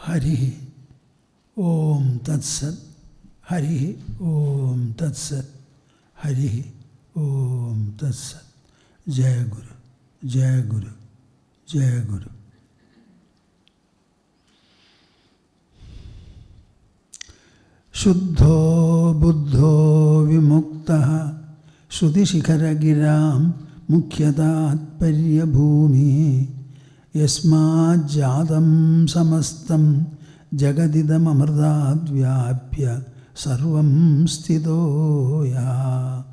Hari Om Tat Sat. Hari Om Tat Sat. Hari Om Tat Sat. Jai Guru, Jai Guru, Jai Guru. Shuddho Buddho Vimuktaha Shruti Shikhara Giram Mukhyatat Parya Bhumi Yasmat Jadam Samastam Jagadidam Amrdat Vyapya Sarvam Sthidoya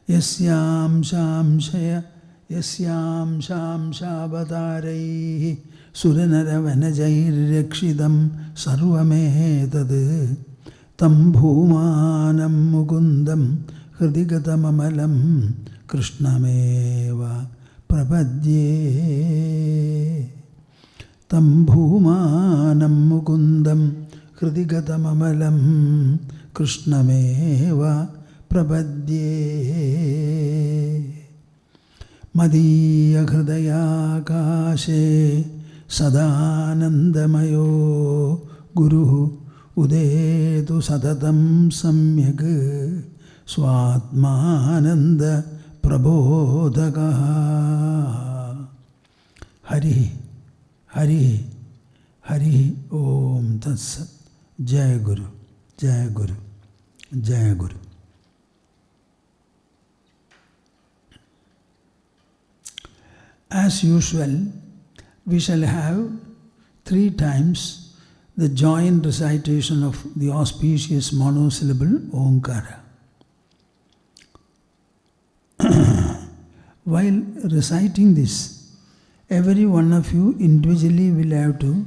Yasyam Shamshaya Yasyam Shamshavatāraihi Suranara Vanajair Rakshidam Sarvametad Tam Bhūmanam Mukundam Hridigatam Amalam Krishnameva Prapadye Tam Bhūmanam Mukundam Hridigatam Amalam Krishnameva Prapadye Madhya Hridaya Kashe Sadanandamayo Guru Udetu Satatam Samyak Swatmananda Prabodhaka. Hari Hari Hari Om Tat Sat. Jai Guru, Jai Guru, Jai Guru. As usual, we shall have 3 times the joint recitation of the auspicious monosyllable Omkara. While reciting this, every one of you individually will have to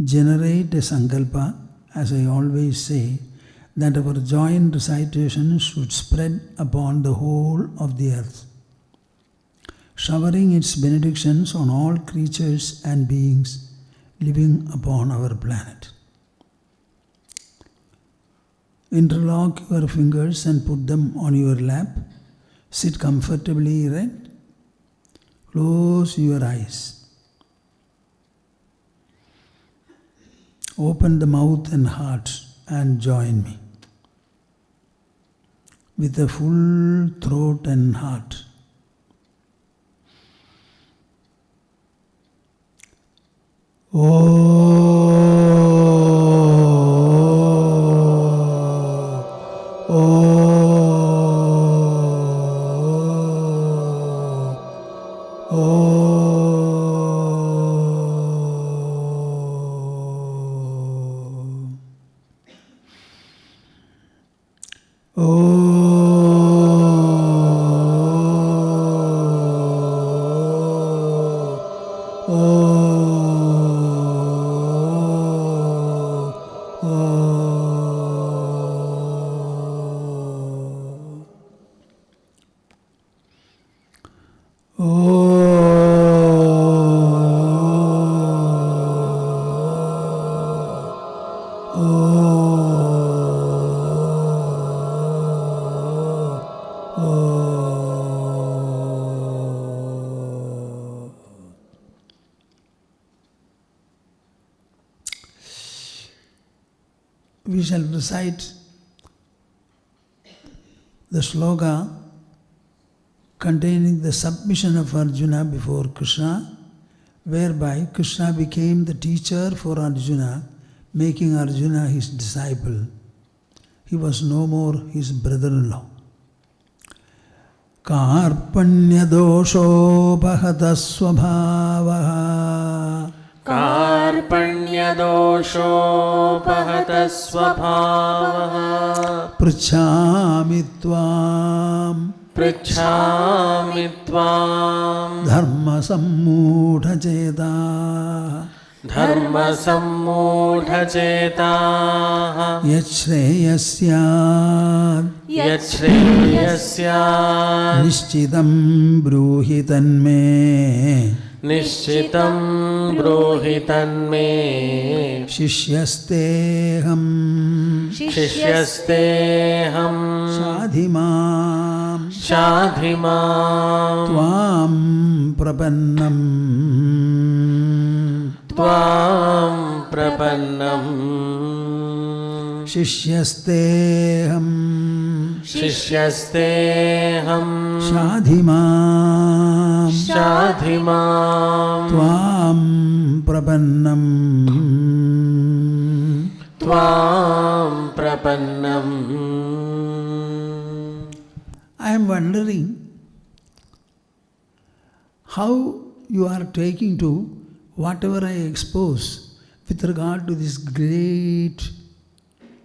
generate a sankalpa, as I always say, that our joint recitation should spread upon the whole of the earth, showering its benedictions on all creatures and beings living upon our planet. Interlock your fingers and put them on your lap. Sit comfortably erect. Close your eyes. Open the mouth and heart and join me. With a full throat and heart. We shall recite the sloka containing the submission of Arjuna before Krishna, whereby Krishna became the teacher for Arjuna, making Arjuna his disciple. He was no more his brother-in-law. Karpanya dosho bhagata svabhavaha. Karpanya dosho bhagata svabhavaha. Pruchhami tvam. Pruchhami tvam. Dharma sammudha cheta. Dharma sammudha cheta. Yachreyasya. Yachreyasya. Nishchitam bruhi tanme. Nishchitam bruhi tanme. Shishyasteham. Shishyasteham. Shadhimam. Shadhimam. Tvam prapannam. Tvam प्रपन्नम् शिष्यस्तेऽहं शिष्यस्तेऽहं शाधिमां शाधिमां त्वां प्रपन्नम् त्वां प्रपन्नम्. I am wondering how you are taking to whatever I expose with regard to this great,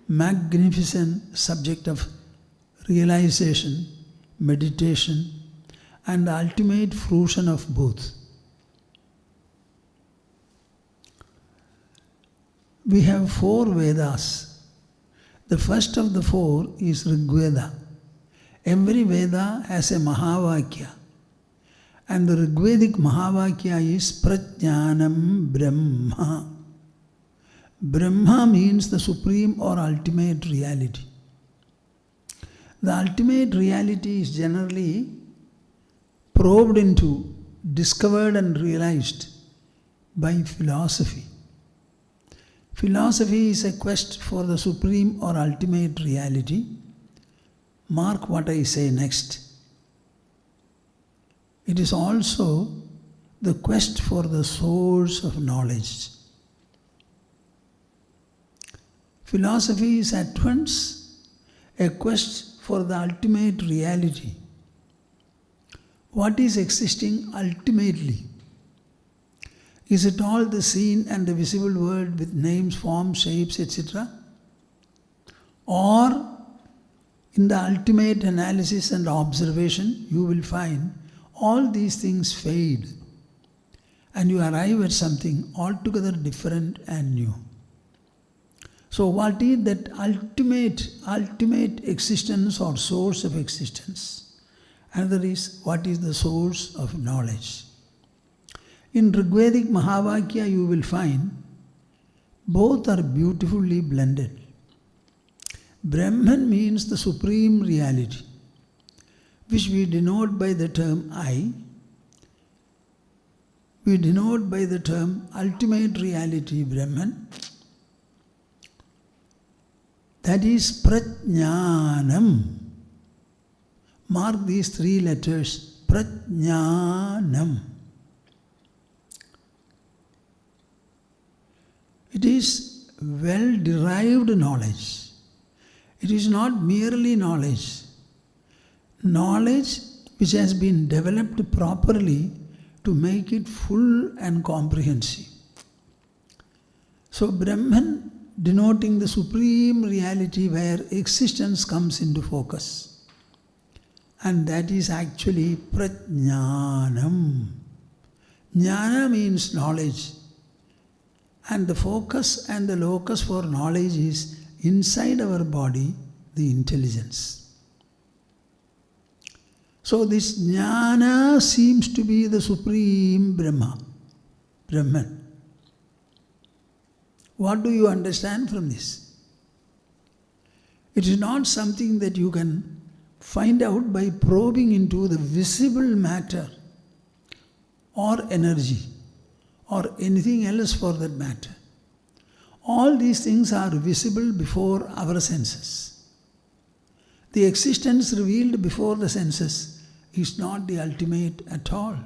magnificent subject of realization, meditation, and the ultimate fruition of both. We have 4 Vedas. The first of the 4 is Rig Veda. Every Veda has a Mahavakya. And the Rigvedic Mahavakya is Prajnanam Brahma. Brahma means the supreme or ultimate reality. The ultimate reality is generally probed into, discovered and realized by philosophy. Philosophy is a quest for the supreme or ultimate reality. Mark what I say next. It is also the quest for the source of knowledge. Philosophy is at once a quest for the ultimate reality. What is existing ultimately? Is it all the seen and the visible world with names, forms, shapes, etc.? Or in the ultimate analysis and observation, you will find all these things fade and you arrive at something altogether different and new. So what is that ultimate existence or source of existence? Another is, what is the source of knowledge? In Rigvedic Mahavakya you will find both are beautifully blended. Brahman means the supreme reality, which we denote by the term I. We denote by the term ultimate reality Brahman. That is Prajnanam. Mark these 3 letters. Prajnanam. It is well-derived knowledge. It is not merely knowledge. Knowledge which has been developed properly to make it full and comprehensive. So Brahman denoting the supreme reality where existence comes into focus. And that is actually Prajnanam. Jnana means knowledge. And the focus and the locus for knowledge is inside our body, the intelligence. So this jnana seems to be the supreme Brahman. What do you understand from this? It is not something that you can find out by probing into the visible matter or energy or anything else for that matter. All these things are visible before our senses. The existence revealed before the senses is not the ultimate at all.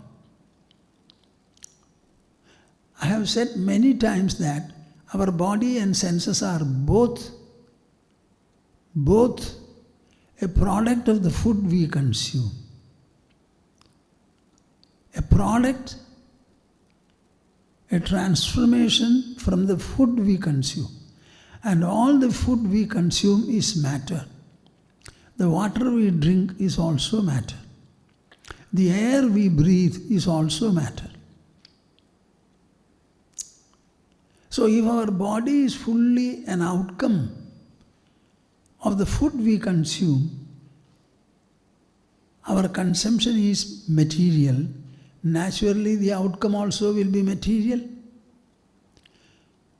I have said many times that our body and senses are both a product of the food we consume. A transformation from the food we consume. And all the food we consume is matter. The water we drink is also matter. The air we breathe is also matter. So if our body is fully an outcome of the food we consume, our consumption is material. Naturally, the outcome also will be material.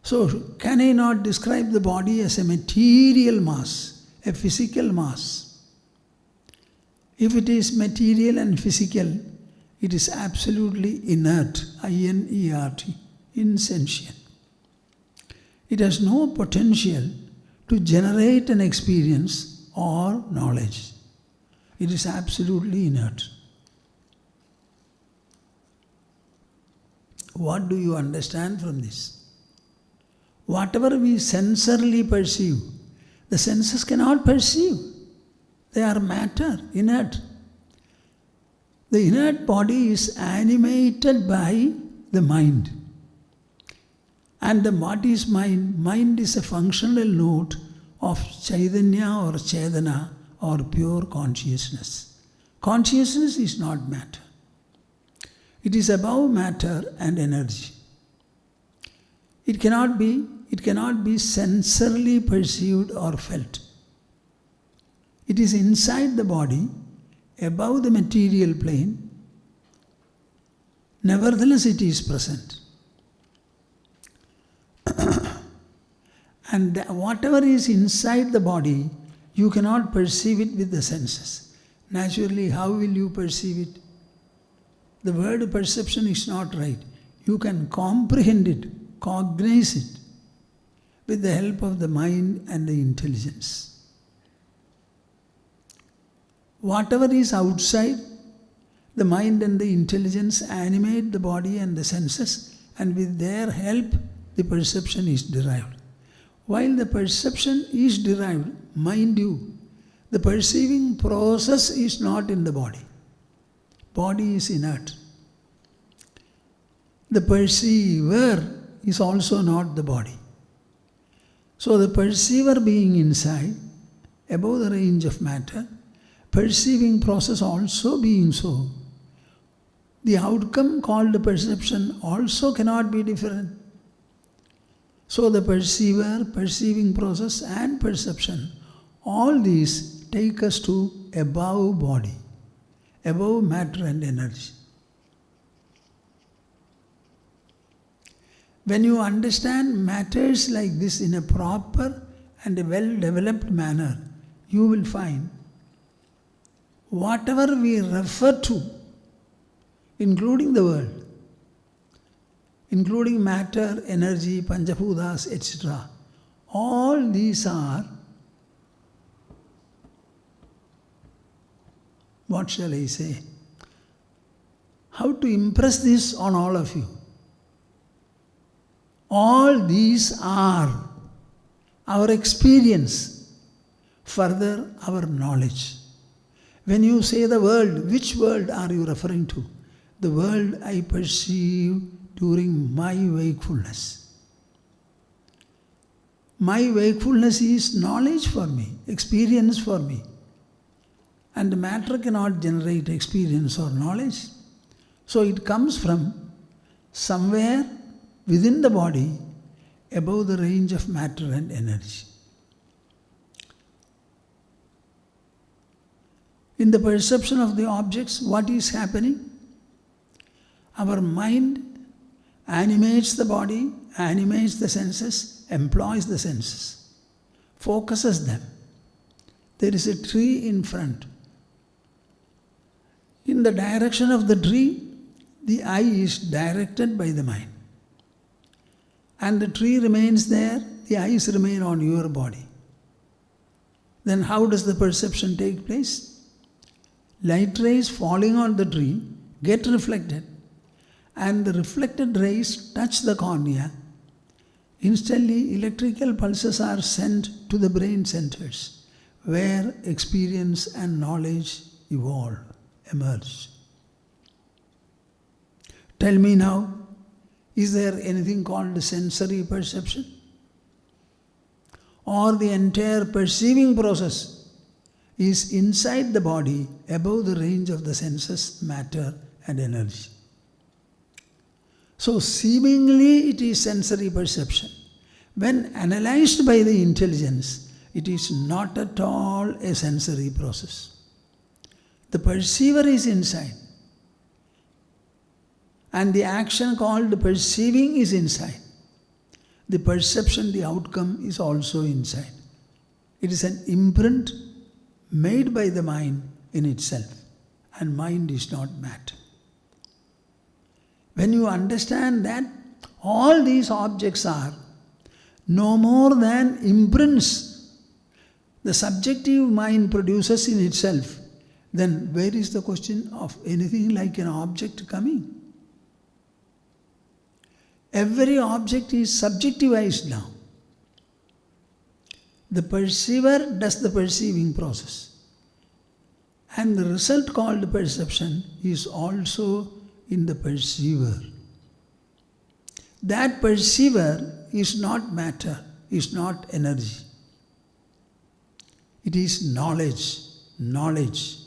So, can I not describe the body as a material mass, a physical mass? If it is material and physical, it is absolutely inert, I-N-E-R-T, insentient. It has no potential to generate an experience or knowledge. It is absolutely inert. What do you understand from this? Whatever we sensorily perceive, the senses cannot perceive. They are matter, inert. The inert body is animated by the mind. And the what is mind? Mind is a functional note of Chaitanya or Chetana or pure consciousness. Consciousness is not matter. It is above matter and energy. It cannot be sensorily perceived or felt. It is inside the body, above the material plane. Nevertheless, it is present. And whatever is inside the body, you cannot perceive it with the senses. Naturally, how will you perceive it? The word perception is not right. You can comprehend it, cognize it, with the help of the mind and the intelligence. Whatever is outside, the mind and the intelligence animate the body and the senses, and with their help, the perception is derived. While the perception is derived, mind you, the perceiving process is not in the body. Body is inert. The perceiver is also not the body. So the perceiver being inside, above the range of matter, perceiving process also being so, the outcome called perception also cannot be different. So the perceiver, perceiving process and perception, all these take us to above body, above matter and energy. When you understand matters like this in a proper and a well-developed manner, you will find whatever we refer to, including the world, including matter, energy, Panchabhutas, etc., all these are, what shall I say? How to impress this on all of you? All these are our experience, further our knowledge. When you say the world, which world are you referring to? The world I perceive during my wakefulness. My wakefulness is knowledge for me, experience for me. And matter cannot generate experience or knowledge. So it comes from somewhere within the body, above the range of matter and energy. In the perception of the objects, what is happening? Our mind animates the body, animates the senses, employs the senses, focuses them. There is a tree in front. In the direction of the tree, the eye is directed by the mind. And the tree remains there, the eyes remain on your body. Then how does the perception take place? Light rays falling on the tree get reflected, and the reflected rays touch the cornea. Instantly, electrical pulses are sent to the brain centers, where experience and knowledge evolve, emerge. Tell me now, is there anything called sensory perception? Or the entire perceiving process is inside the body, above the range of the senses, matter and energy. So seemingly it is sensory perception. When analyzed by the intelligence, it is not at all a sensory process. The perceiver is inside. And the action called perceiving is inside. The perception, the outcome is also inside. It is an imprint made by the mind in itself. And mind is not matter. When you understand that all these objects are no more than imprints the subjective mind produces in itself, then where is the question of anything like an object coming? Every object is subjectivized now. The perceiver does the perceiving process. And the result called perception is also in the perceiver. That perceiver is not matter, is not energy. It is knowledge, knowledge.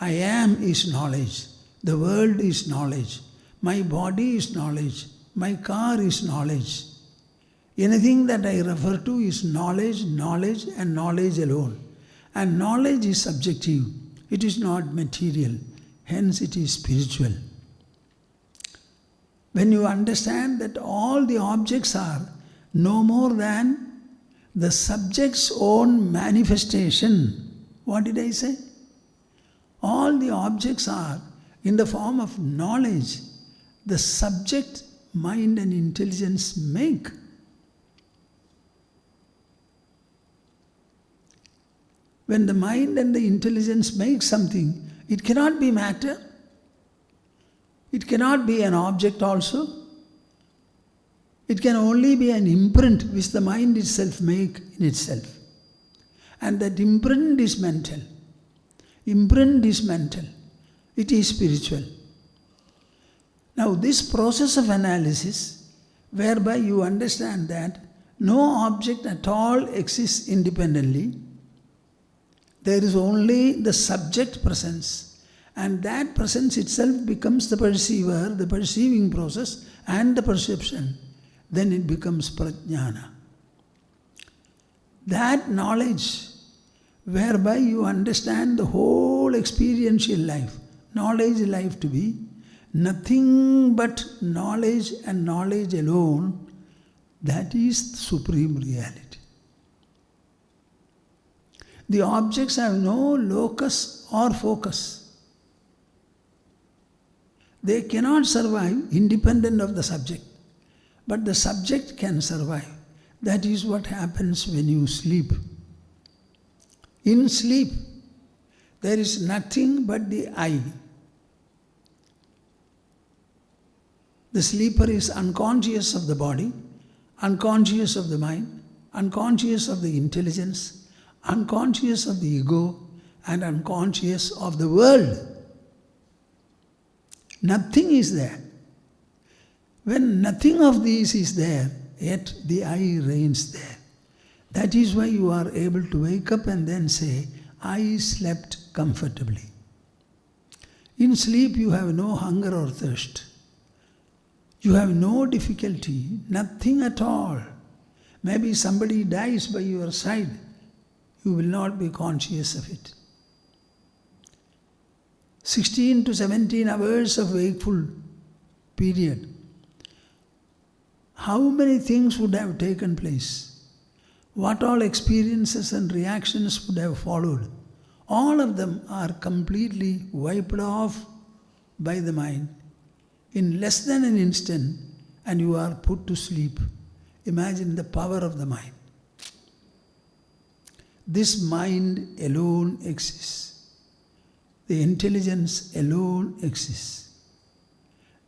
I am is knowledge. The world is knowledge. My body is knowledge. My car is knowledge. Anything that I refer to is knowledge, knowledge and knowledge alone. And knowledge is subjective. It is not material. Hence it is spiritual. When you understand that all the objects are no more than the subject's own manifestation. What did I say? All the objects are in the form of knowledge. The subject, mind and intelligence make. When the mind and the intelligence make something, it cannot be matter. It cannot be an object also. It can only be an imprint which the mind itself make in itself. And that imprint is mental. Imprint is mental. It is spiritual. Now this process of analysis, whereby you understand that no object at all exists independently, there is only the subject presence, and that presence itself becomes the perceiver, the perceiving process and the perception. Then it becomes prajnana. That knowledge, whereby you understand the whole experiential life, knowledge life to be nothing but knowledge and knowledge alone, that is supreme reality. The objects have no locus or focus. They cannot survive independent of the subject, but the subject can survive. That is what happens when you sleep. In sleep, there is nothing but the I. The sleeper is unconscious of the body, unconscious of the mind, unconscious of the intelligence, unconscious of the ego, and unconscious of the world. Nothing is there. When nothing of these is there, yet the I reigns there. That is why you are able to wake up and then say, I slept comfortably. In sleep you have no hunger or thirst. You have no difficulty, nothing at all. Maybe somebody dies by your side. You will not be conscious of it. 16 to 17 hours of wakeful period. How many things would have taken place? What all experiences and reactions would have followed? All of them are completely wiped off by the mind in less than an instant, and you are put to sleep. Imagine the power of the mind. This mind alone exists. The intelligence alone exists.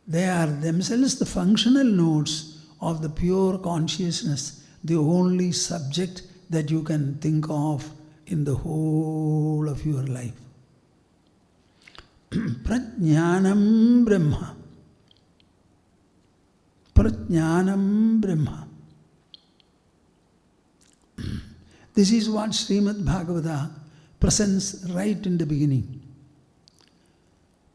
They are themselves the functional nodes of the pure consciousness, the only subject that you can think of in the whole of your life. Prajnanam Brahma. Prajnanam Brahma. This is what Srimad Bhagavatam presents right in the beginning.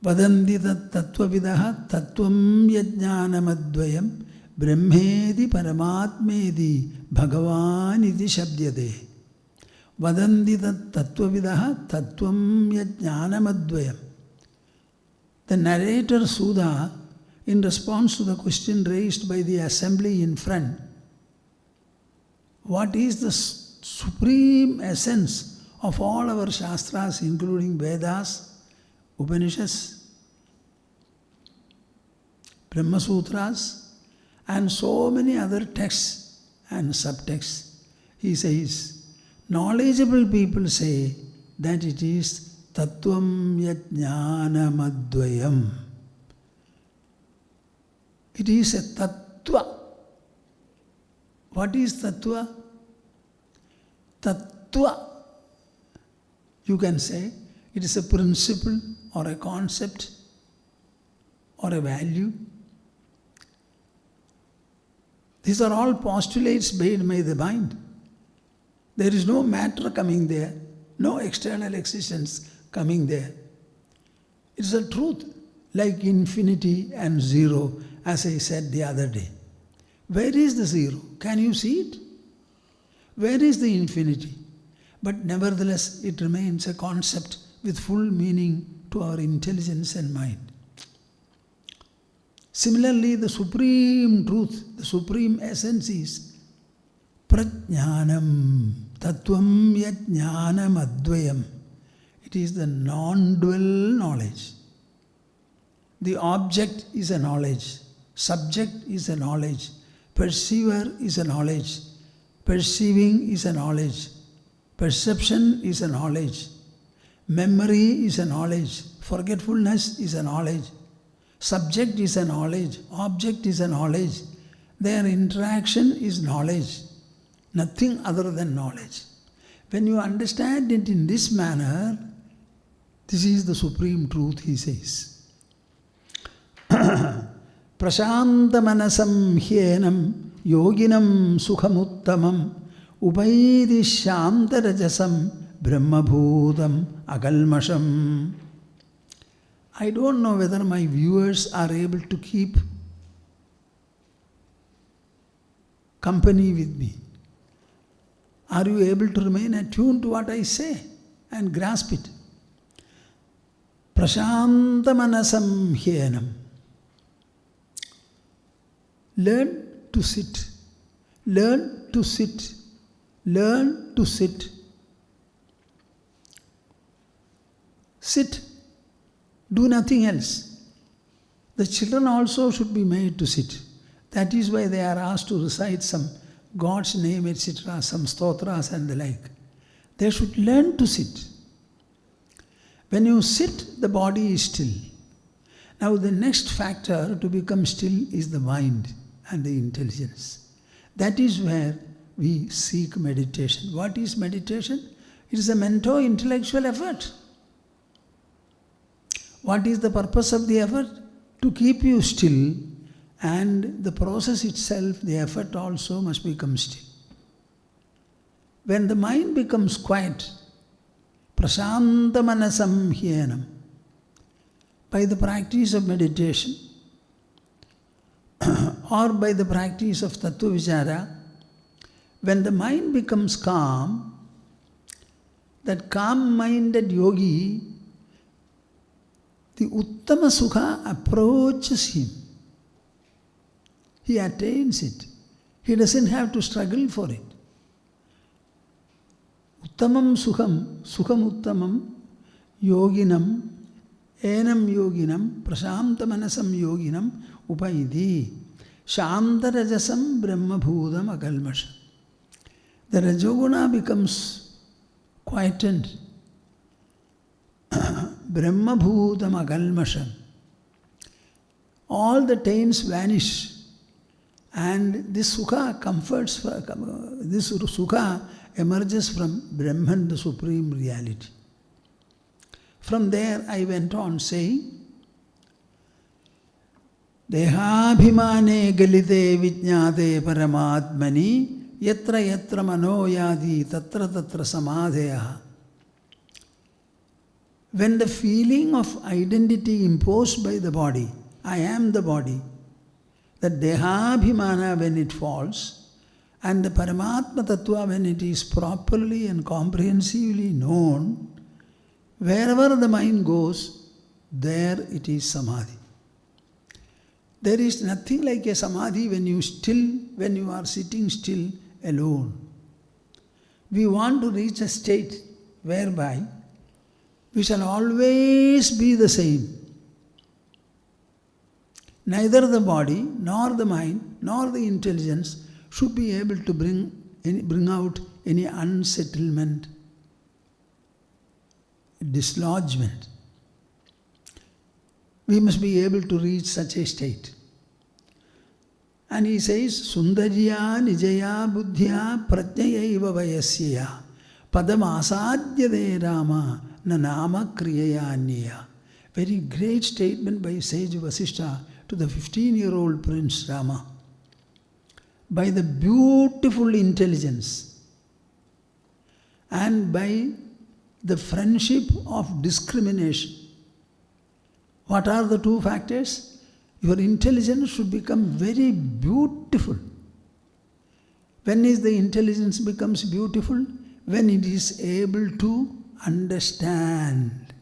Vadanti tat tattvavidaha tattvam yajnanamadvayam brahmedi paramatmedi bhagavan iti shabdyate. Vadanti tat tattvavidaha tattvam yajnanamadvayam. The narrator Sudha, in response to the question raised by the assembly in front, what is the supreme essence of all our Shastras, including Vedas, Upanishads, Brahma Sutras, and so many other texts and subtext. He says, knowledgeable people say that it is Tattvam Yajnanamadvayam. It is a Tattva. What is Tattva? Tattva, you can say, it is a principle or a concept or a value. These are all postulates made by the mind. There is no matter coming there, no external existence coming there. It's a truth, like infinity and zero, as I said the other day. Where is the zero? Can you see it? Where is the infinity? But nevertheless, it remains a concept with full meaning to our intelligence and mind. Similarly, the supreme truth, the supreme essence is Prajnanam, Tattvam Yajnanam Advayam. It is the non-dual knowledge. The object is a knowledge, subject is a knowledge, perceiver is a knowledge, perceiving is a knowledge, perception is a knowledge, memory is a knowledge, forgetfulness is a knowledge, subject is a knowledge, object is a knowledge, their interaction is knowledge, nothing other than knowledge. When you understand it in this manner, this is the supreme truth, he says. Prashantamanasam hyenam yoginam sukhamuttamam upaidi shantarajasam brahmabhutam akalmasham. I don't know whether my viewers are able to keep company with me. Are you able to remain attuned to what I say and grasp it? Prashantamanasam hyenam. Learn to sit. Learn to sit. Learn to sit. Sit. Do nothing else. The children also should be made to sit. That is why they are asked to recite some God's name, etc., some stotras and the like. They should learn to sit. When you sit, the body is still. Now the next factor to become still is the mind and the intelligence. That is where we seek meditation. What is meditation? It is a mento-intellectual effort. What is the purpose of the effort? To keep you still, and the process itself, the effort also must become still. When the mind becomes quiet, prasantamanasam hyenam, by the practice of meditation or by the practice of tattva vichara, when the mind becomes calm, that calm-minded yogi, the uttama sukha approaches him. He attains it. He doesn't have to struggle for it. Uttamam sukham, sukham uttamam, yoginam, enam yoginam, prasantamanasam yoginam, upaidi, shantarajasam brahmabhutam akalmasham. The Rajoguna becomes quietened. Brahmabhutam akalmasham. All the taints vanish. And this sukha comforts, this sukha emerges from Brahman, the supreme reality. From there I went on saying, Dehabhimane galite vijñāte paramatmani yatra yatra manoyadi tatra tatra samadheyaha. When the feeling of identity imposed by the body, I am the body, that dehabhimana when it falls, and the Paramatma Tattva when it is properly and comprehensively known, wherever the mind goes, there it is samadhi. There is nothing like a samadhi when you are sitting still alone. We want to reach a state whereby we shall always be the same. Neither the body, nor the mind, nor the intelligence should be able to bring out any unsettlement, dislodgement. We must be able to reach such a state. And he says, Sundarya nijaya buddhya pratyayaiva vayasya padam asadhyade rama na nama kriyaya anniya. Very great statement by sage Vasishtha to the 15-year-old prince Rama. By the beautiful intelligence and by the friendship of discrimination. What are the two factors? Your intelligence should become very beautiful. When is the intelligence becomes beautiful? When it is able to understand.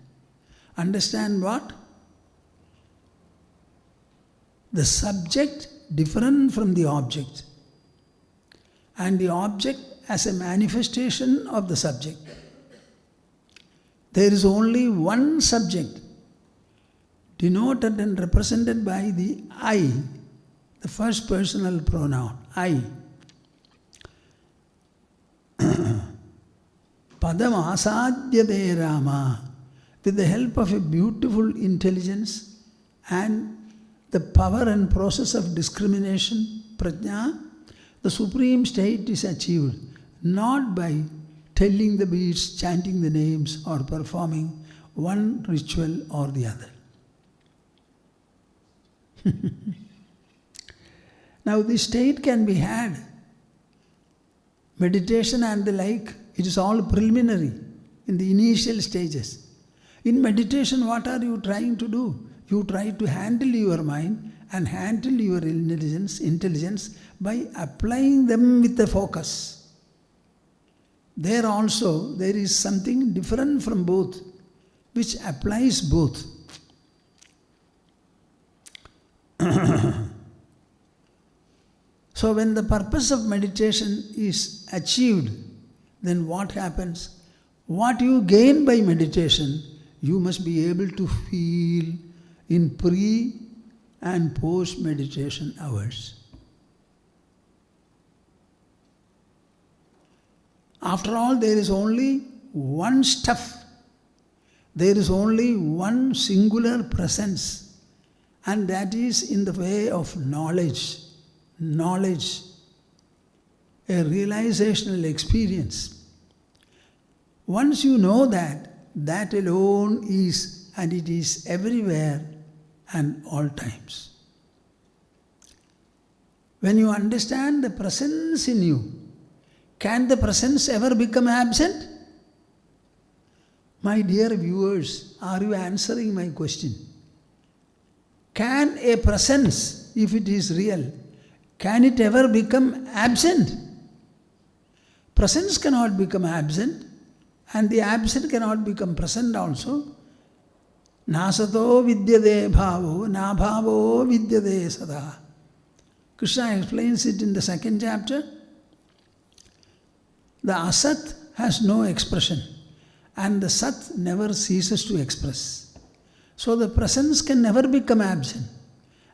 Understand what? The subject different from the object, and the object as a manifestation of the subject. There is only one subject, denoted and represented by the I, the first personal pronoun, I. Padam asadhyade Rama. With the help of a beautiful intelligence and the power and process of discrimination, prajna, the supreme state is achieved not by telling the beads, chanting the names, or performing one ritual or the other. Now this state can be had. Meditation and the like, it is all preliminary in the initial stages. In meditation, what are you trying to do? You try to handle your mind and handle your intelligence by applying them with a focus. There also, there is something different from both, which applies both. So when the purpose of meditation is achieved, then what happens? What you gain by meditation, you must be able to feel in pre and post meditation hours. After all, there is only one stuff. There is only one singular presence, and that is in the way of knowledge. Knowledge, a realizational experience. Once you know that, that alone is, and it is everywhere and all times. When you understand the presence in you, can the presence ever become absent? My dear viewers, are you answering my question? Can a presence, if it is real, can it ever become absent? Presence cannot become absent, and the absent cannot become present also. Nasato vidyade bhavo, na bhavo vidyade sada. Krishna explains it in the 2nd chapter. The asat has no expression, and the sat never ceases to express. So the presence can never become absent,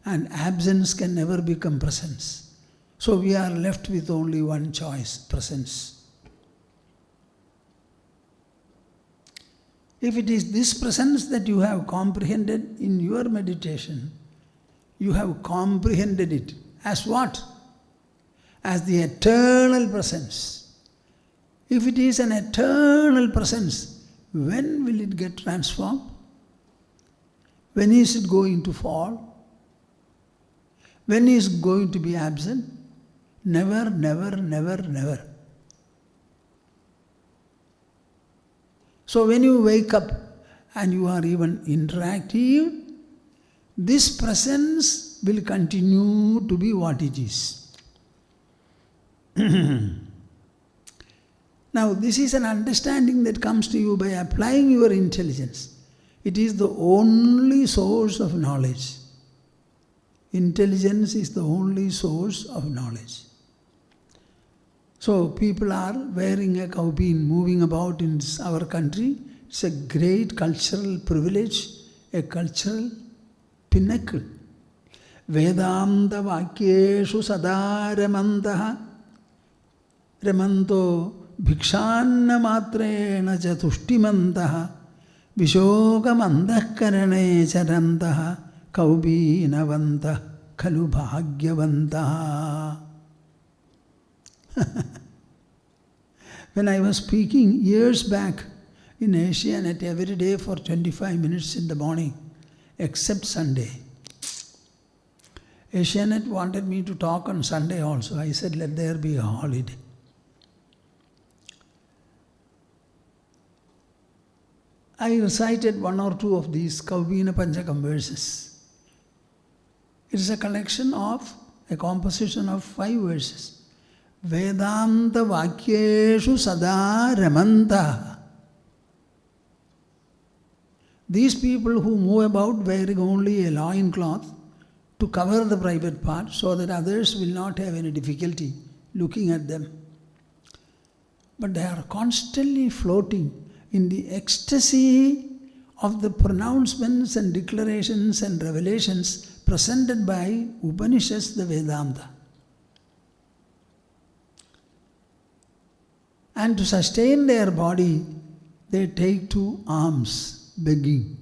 and absence can never become presence. So we are left with only one choice, presence. If it is this presence that you have comprehended in your meditation, you have comprehended it as what? As the eternal presence. If it is an eternal presence, when will it get transformed? When is it going to fall? When is it going to be absent? Never, never, never, never. So when you wake up and you are even interactive, this presence will continue to be what it is. Now this is an understanding that comes to you by applying your intelligence. It is the only source of knowledge. Intelligence is the only source of knowledge. So people are wearing a kaupin, moving about in our country. It's a great cultural privilege, a cultural pinnacle. Vedanta Vakyeshu Sada Ramantaha Ramanto Bhikshanna Matrena Chatushtimantaha Vishogamandha Karane Charantaha Kaupina Khalu Bhagyavantaha. When I was speaking years back in Asianet every day for 25 minutes in the morning, except Sunday. Asianet wanted me to talk on Sunday also. I said, let there be a holiday. I recited one or two of these Kaupina Panchakam verses. It is a collection of, a composition of 5 verses. Vedanta Vakyeshu Sada Ramanta. These people who move about wearing only a loincloth to cover the private part so that others will not have any difficulty looking at them. But they are constantly floating in the ecstasy of the pronouncements and declarations and revelations presented by Upanishads, the Vedanta. And to sustain their body, they take to alms, begging.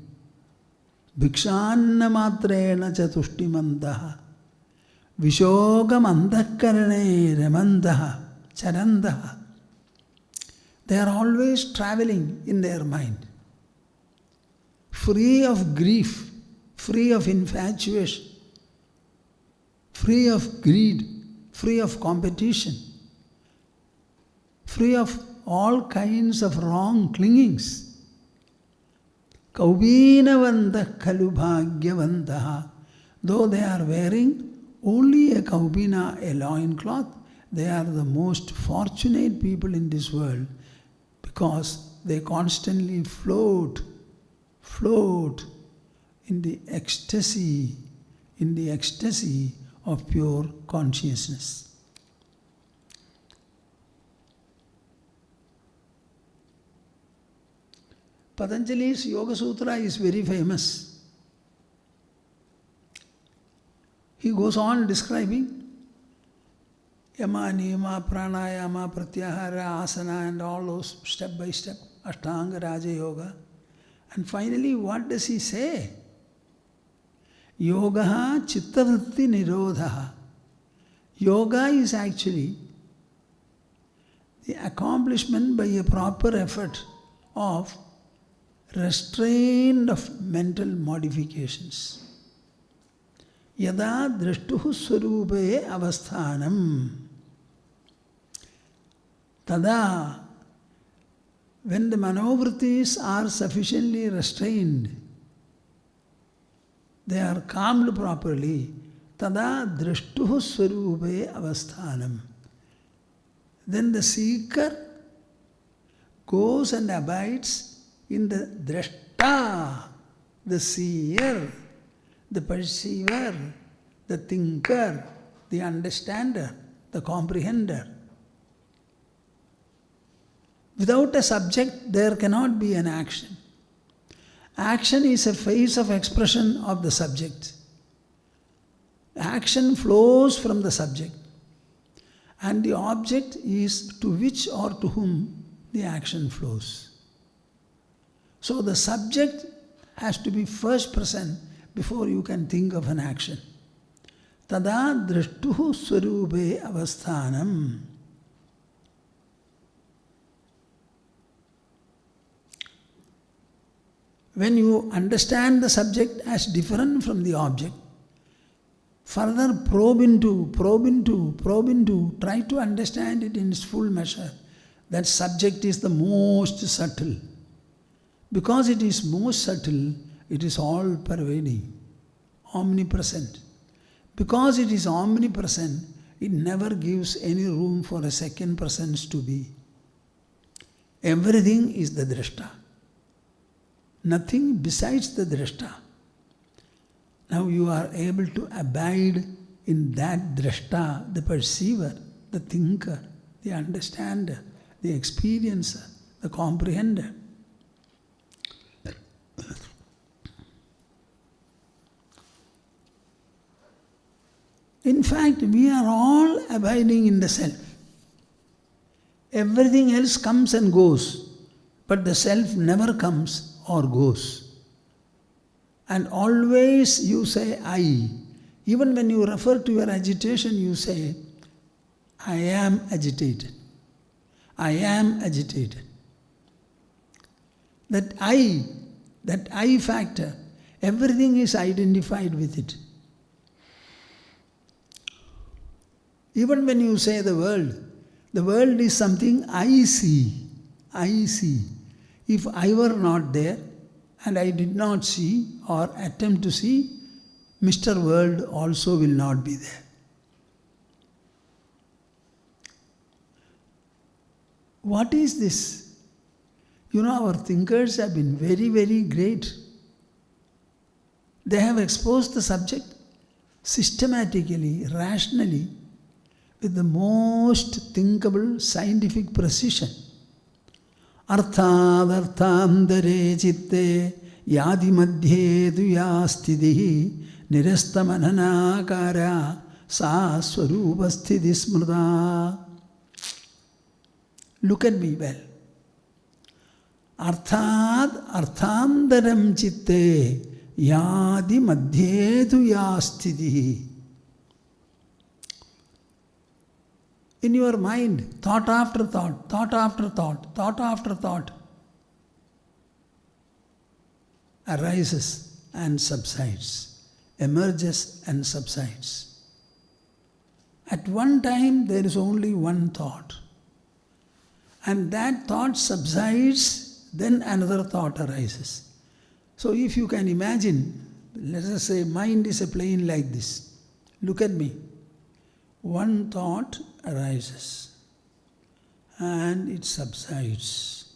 Bhikshanna matrena chatushtimantaha Vishogam andhakarane ramantaha charantaha. They are always traveling in their mind, free of grief, free of infatuation, free of greed, free of competition, free of all kinds of wrong clingings. Kaupinavantah khalu bhagyavantaha. Though they are wearing only a kaupina, a loincloth, they are the most fortunate people in this world because they constantly float in the ecstasy of pure consciousness. Patanjali's Yoga Sutra is very famous. He goes on describing yama, niyama, pranayama, pratyahara, asana and all those step by step, ashtanga, raja yoga. And finally, what does he say? Yogaha chittavritti nirodhaha. Yoga is actually the accomplishment by a proper effort of restraint of mental modifications. Yada drishtuhu swarupe avasthanam. Tada, when the manovrittis are sufficiently restrained, they are calmed properly. Tada drishtuhu swarupe avasthanam. Then the seeker goes and abides in the drashta, the seer, the perceiver, the thinker, the understander, the comprehender. Without a subject, there cannot be an action. Action is a phase of expression of the subject. Action flows from the subject, and the object is to which or to whom the action flows. So the subject has to be first present before you can think of an action. Tada drishtuhu swarupe avasthanam. When you understand the subject as different from the object, further probe into, try to understand it in its full measure. That subject is the most subtle. Because it is most subtle, it is all pervading, omnipresent. Because it is omnipresent, it never gives any room for a second presence to be. Everything is the drashta. Nothing besides the drashta. Now you are able to abide in that drashta, the perceiver, the thinker, the understander, the experiencer, the comprehender. In fact, we are all abiding in the self. Everything else comes and goes, but the self never comes or goes. And always you say, I. Even when you refer to your agitation, you say, I am agitated. I am agitated. That I factor, everything is identified with it. Even when you say the world is something I see. I see. If I were not there and I did not see or attempt to see, Mr. World also will not be there. What is this? You know, our thinkers have been very, very great. They have exposed the subject systematically, rationally, with the most thinkable scientific precision. Arthād arthāndare citte yādi madhye duya sthidihi nirastamananākara sa swarupa sthiti smrta. Look at me well. Arthād arthāndaram citte yādi madhye duya sthidihi. In your mind, thought after thought, thought after thought, thought after thought arises and subsides, emerges and subsides. At one time there is only one thought, and that thought subsides, then another thought arises. So if you can imagine, let us say mind is a plane like this. Look at me. One thought arises and it subsides.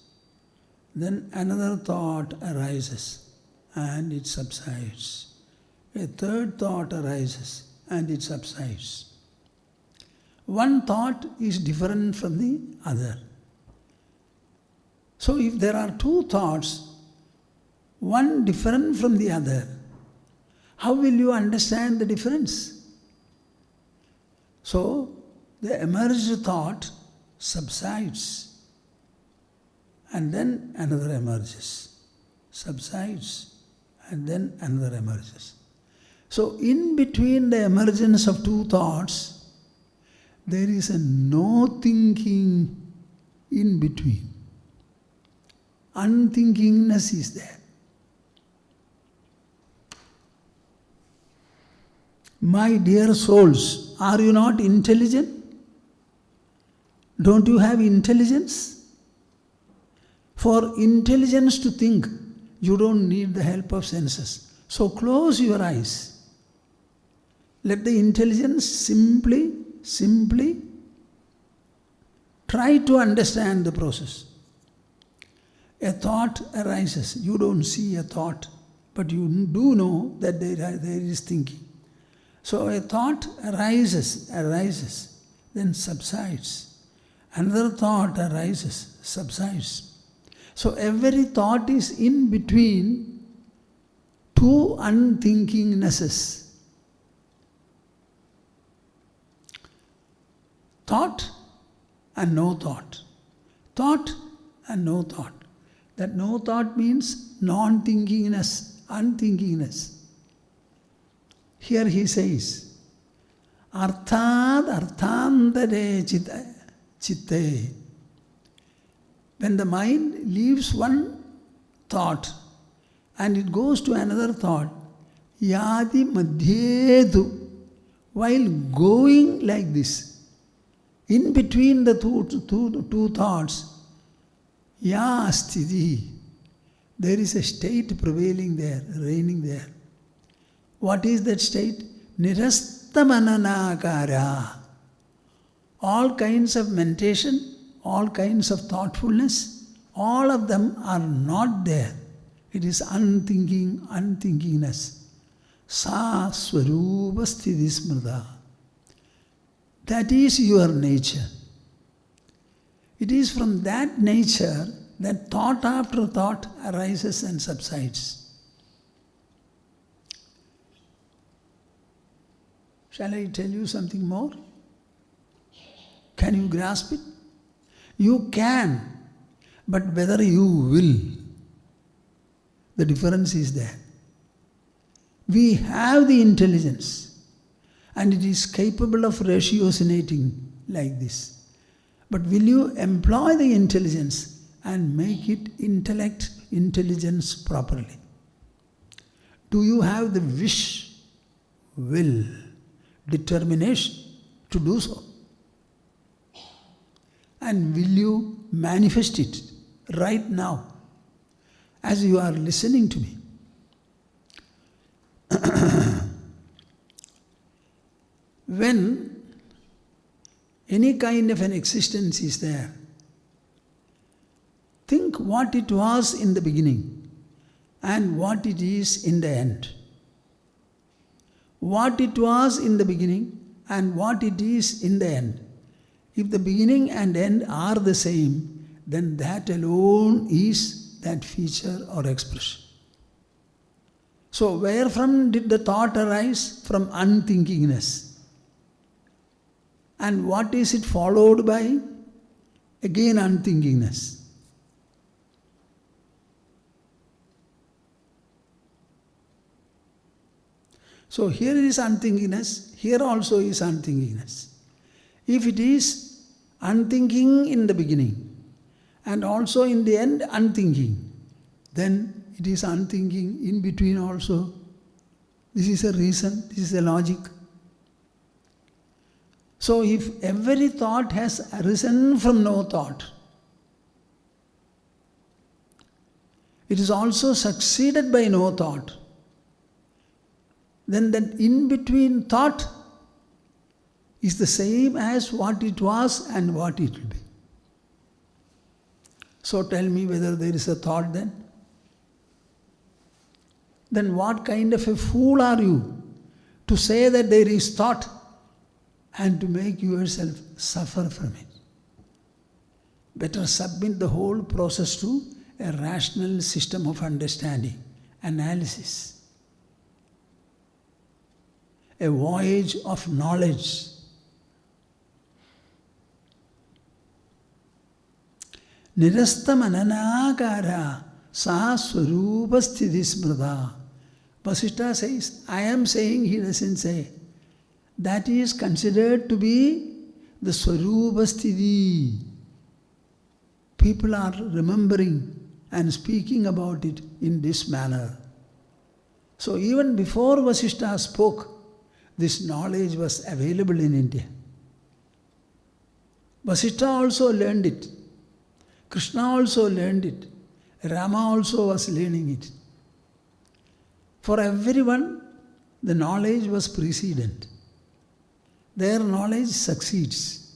Then another thought arises and it subsides. A third thought arises and it subsides. One thought is different from the other. So if there are two thoughts, one different from the other, how will you understand the difference? So, the emerged thought subsides and then another emerges, subsides and then another emerges. So, in between the emergence of two thoughts, there is a no thinking in between. Unthinkingness is there. My dear souls, are you not intelligent? Don't you have intelligence? For intelligence to think, you don't need the help of senses. So close your eyes. Let the intelligence simply try to understand the process. A thought arises. You don't see a thought, but you do know that there is thinking. So a thought arises, then subsides. Another thought arises, subsides. So every thought is in between two unthinkingnesses. Thought and no thought. Thought and no thought. That no thought means non-thinkingness, unthinkingness. Here he says, Arthād arthāndare citte. When the mind leaves one thought and it goes to another thought, yādi madhyedu, while going like this, in between the two thoughts, ya sthiti, there is a state prevailing there, reigning there. What is that state? Nirastamananākara. All kinds of mentation, all kinds of thoughtfulness, all of them are not there. It is unthinkingness. Sa swarupa sthiti smrta. That is your nature. It is from that nature that thought after thought arises and subsides. Shall I tell you something more? Can you grasp it? You can, but whether you will, the difference is there. We have the intelligence and it is capable of ratiocinating like this. But will you employ the intelligence and make it intelligence properly? Do you have the wish, will, determination to do so? And will you manifest it right now as you are listening to me? When any kind of an existence is there, think what it was in the beginning and what it is in the end. What it was in the beginning and what it is in the end. If the beginning and end are the same, then that alone is that feature or expression. So where from did the thought arise? From unthinkingness. And what is it followed by? Again unthinkingness. So here is unthinkingness, here also is unthinkingness. If it is unthinking in the beginning and also in the end unthinking, then it is unthinking in between also. This is a reason, this is a logic. So if every thought has arisen from no thought, it is also succeeded by no thought, then that in-between thought is the same as what it was and what it will be. So tell me whether there is a thought then? Then what kind of a fool are you to say that there is thought and to make yourself suffer from it? Better submit the whole process to a rational system of understanding, analysis. A voyage of knowledge. Nirastam ananakara sa swarupa sthiti smrita. Vasishtha says, I am saying, he doesn't say. That is considered to be the swarupa sthiti. People are remembering and speaking about it in this manner. So even before Vasishtha spoke, this knowledge was available in India. Vasishtha also learned it. Krishna also learned it. Rama also was learning it. For everyone, the knowledge was precedent. Their knowledge succeeds.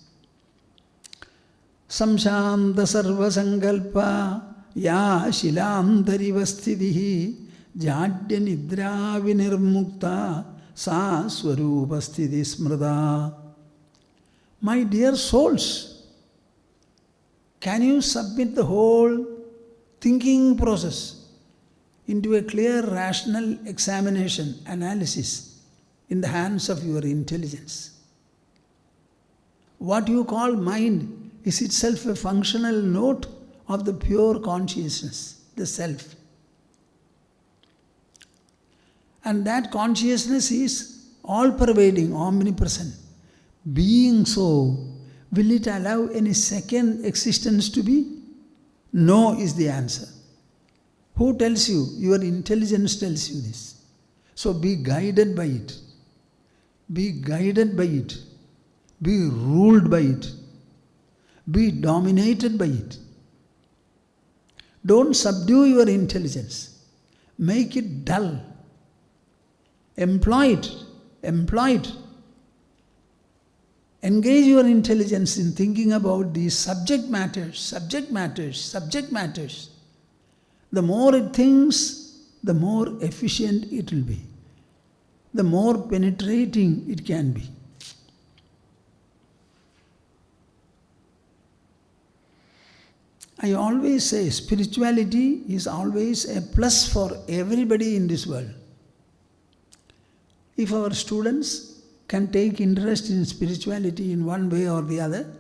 Samshanta sarva sankalpa ya shilamtari vasthidihi jadya nidra vinirmukta sa swarupa sthiti smrita. My dear souls, can you submit the whole thinking process into a clear rational examination, analysis in the hands of your intelligence? What you call mind is itself a functional note of the pure consciousness, the self. And that consciousness is all-pervading, omnipresent. Being so, will it allow any second existence to be? No is the answer. Who tells you? Your intelligence tells you this. So be guided by it. Be guided by it. Be ruled by it. Be dominated by it. Don't subdue your intelligence. Make it dull. Employ it. Employ it. Engage your intelligence in thinking about these subject matters, subject matters, subject matters. The more it thinks, the more efficient it will be. The more penetrating it can be. I always say spirituality is always a plus for everybody in this world. If our students can take interest in spirituality in one way or the other,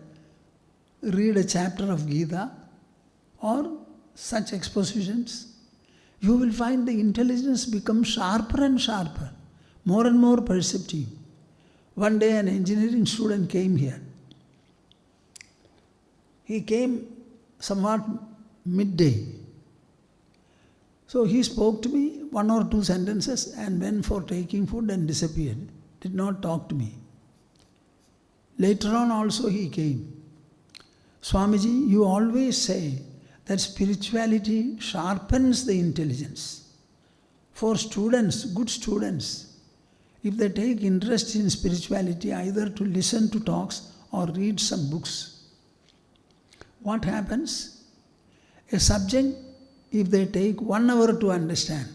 read a chapter of Gita or such expositions, you will find the intelligence become sharper and sharper, more and more perceptive. One day an engineering student came here. He came somewhat midday. So he spoke to me 1 or 2 sentences and went for taking food and disappeared. Did not talk to me. Later on also he came. Swamiji, you always say that spirituality sharpens the intelligence. For students, good students, if they take interest in spirituality, either to listen to talks or read some books, what happens? A subject, if they take 1 hour to understand,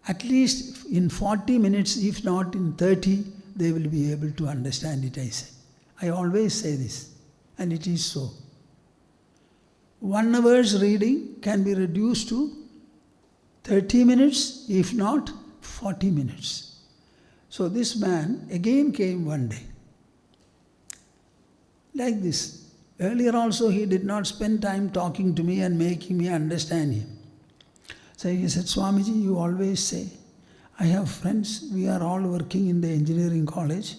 at least in 40 minutes, if not in 30, they will be able to understand it, I say. I always say this, and it is so. 1 hour's reading can be reduced to 30 minutes, if not 40 minutes. So this man again came one day. Like this. Earlier also he did not spend time talking to me and making me understand him. So he said, Swamiji, you always say, I have friends, we are all working in the engineering college.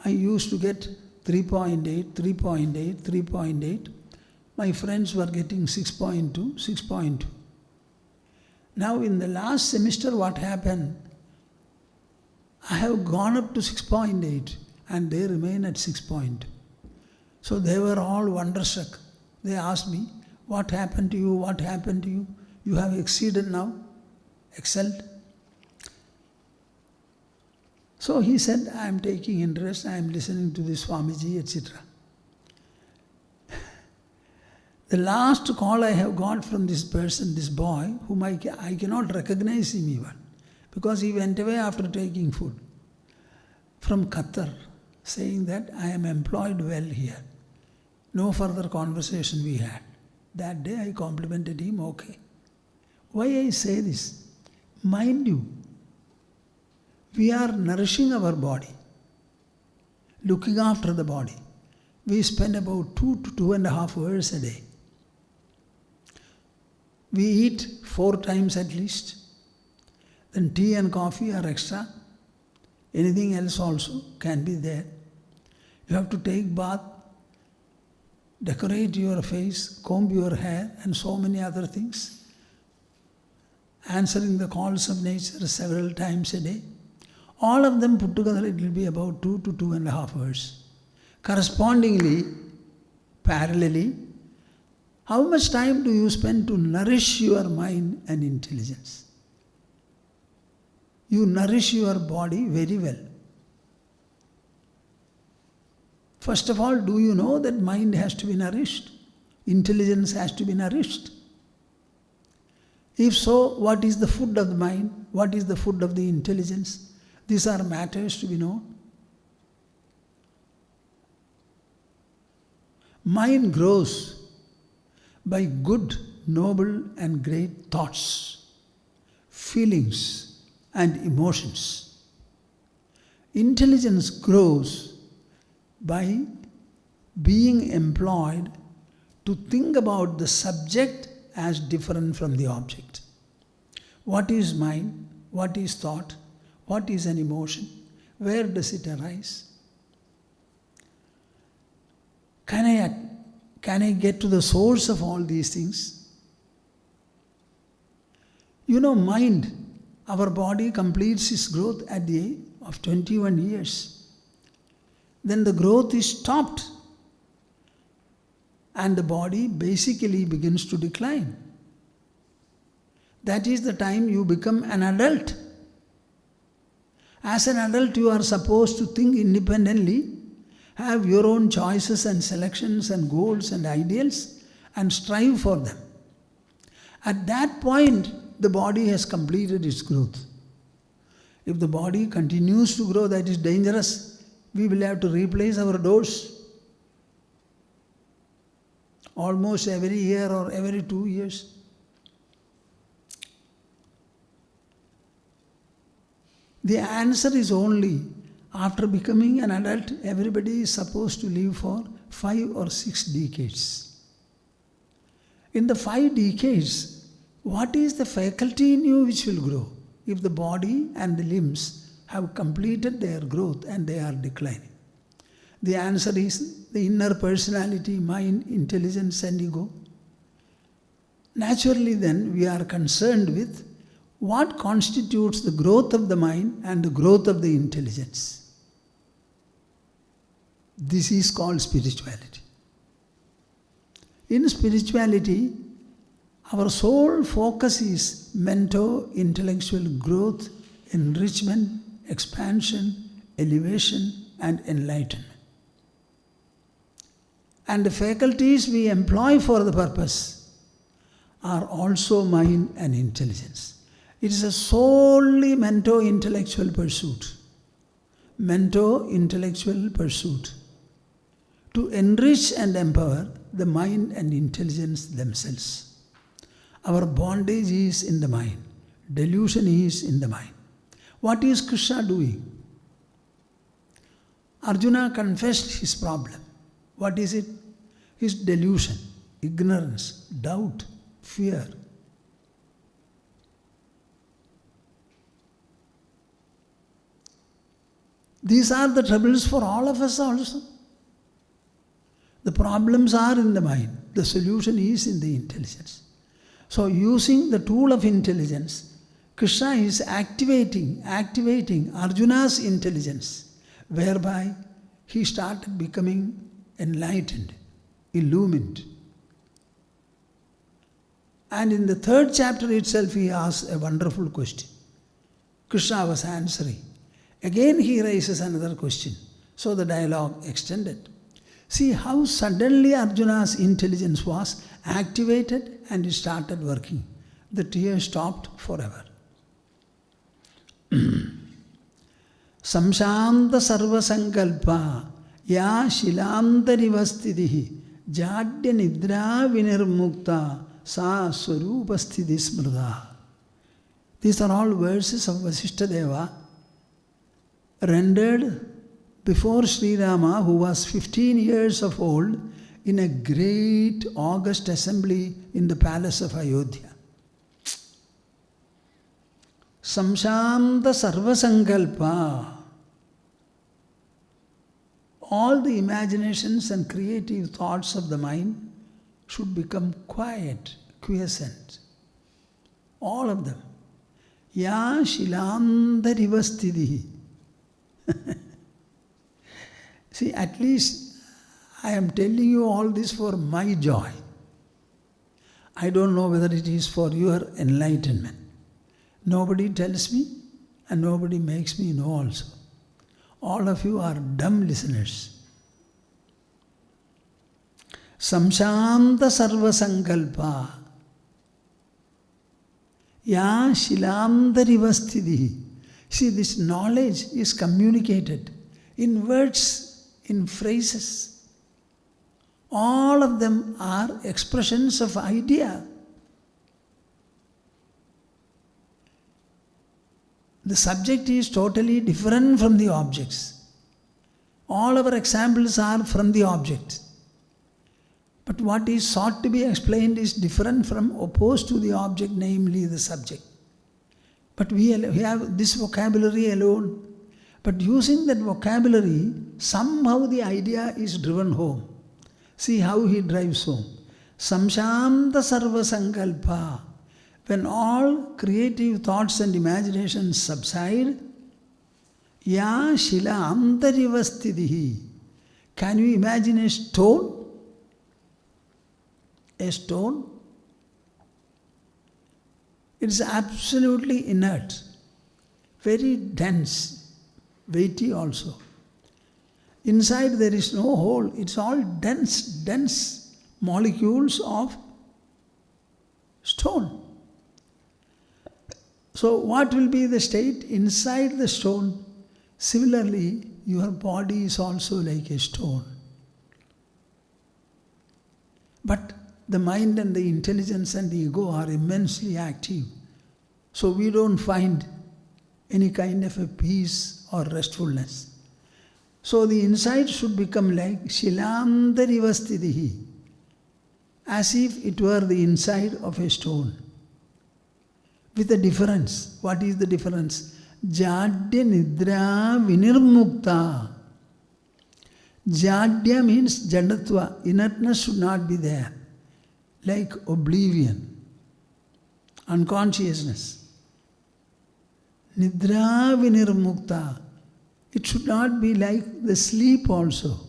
I used to get 3.8, 3.8, 3.8. My friends were getting 6.2, 6.2. Now in the last semester what happened? I have gone up to 6.8 and they remain at 6.2. So they were all wonderstruck. They asked me, what happened to you? What happened to you? You have exceeded now, excelled. So he said, I am taking interest, I am listening to this Swamiji, etc. The last call I have got from this person, this boy, whom I cannot recognize him even, because he went away after taking food, from Qatar, saying that I am employed well here. No further conversation we had. That day I complimented him, okay. Why I say this? Mind you, we are nourishing our body, looking after the body. We spend about 2 to 2.5 hours a day. We eat 4 times at least. Then tea and coffee are extra. Anything else also can be there. You have to take bath, decorate your face, comb your hair, and so many other things. Answering the calls of nature several times a day. All of them put together, it will be about 2 to 2.5 hours. Correspondingly, parallelly, how much time do you spend to nourish your mind and intelligence? You nourish your body very well. First of all, do you know that mind has to be nourished? Intelligence has to be nourished. If so, what is the food of the mind? What is the food of the intelligence? These are matters to be known. Mind grows by good, noble and great thoughts, feelings and emotions. Intelligence grows by being employed to think about the subject as different from the object. What is mind? What is thought? What is an emotion? Where does it arise? Can I get to the source of all these things? You know, mind, our body completes its growth at the age of 21 years. Then the growth is stopped and the body basically begins to decline. That is the time you become an adult. As an adult, you are supposed to think independently, have your own choices and selections and goals and ideals, and strive for them. At that point, the body has completed its growth. If the body continues to grow, that is dangerous. We will have to replace our doors almost every year or every 2 years. The answer is only After becoming an adult, everybody is supposed to live for 5 or 6 decades. In the 5 decades, what is the faculty in you which will grow? If the body and the limbs have completed their growth and they are declining. The answer is the inner personality, mind, intelligence and ego. Naturally then, we are concerned with what constitutes the growth of the mind and the growth of the intelligence. This is called spirituality. In spirituality, our sole focus is mental, intellectual growth, enrichment, expansion, elevation and enlightenment. And the faculties we employ for the purpose are also mind and intelligence. It is a solely mental-intellectual pursuit. Mental-intellectual pursuit to enrich and empower the mind and intelligence themselves. Our bondage is in the mind. Delusion is in the mind. What is Krishna doing? Arjuna confessed his problem. What is it? His delusion, ignorance, doubt, fear. These are the troubles for all of us also. The problems are in the mind. The solution is in the intelligence. So using the tool of intelligence, Krishna is activating Arjuna's intelligence, whereby he started becoming enlightened, illumined. And in the 3rd chapter itself he asks a wonderful question. Krishna was answering. Again he raises another question. So the dialogue extended. See how suddenly Arjuna's intelligence was activated and it started working. The tears stopped forever. Samshanta sarva sankalpa ya shilantarivastidhi jadya nidra vinirmukta sa swarupasthiti smrudha. These are all verses of Vasishtha Deva rendered before Sri Rama, who was 15 years of old, in a great august assembly in the palace of Ayodhya. Samshanta sarva sankalpa. All the imaginations and creative thoughts of the mind should become quiet, quiescent. All of them. Ya shilantarivastidhi. See, at least I am telling you all this for my joy. I don't know whether it is for your enlightenment. Nobody tells me and nobody makes me know also. All of you are dumb listeners. Samshanta sarva sankalpa ya shilantarivastidhi. See, this knowledge is communicated in words, in phrases. All of them are expressions of idea. The subject is totally different from the objects. All our examples are from the object. But what is sought to be explained is different from, opposed to the object, namely the subject. But we have this vocabulary alone. But using that vocabulary, somehow the idea is driven home. See how he drives home. Samshanta sarva sankalpa. When all creative thoughts and imaginations subside, ya shila antarivastidhi. Can you imagine a stone? A stone? It is absolutely inert, very dense, weighty also. Inside there is no hole, it's all dense molecules of stone. So what will be the state inside the stone? Similarly, your body is also like a stone. But the mind and the intelligence and the ego are immensely active. So we don't find any kind of a peace or restfulness. So the inside should become like Shilantarivastitihi, as if it were the inside of a stone. With a difference. What is the difference? Jadya nidra vinirmukta. Jadya means jadatva. Inertness should not be there. Like oblivion, unconsciousness. Nidra vinirmukta. It should not be like the sleep also.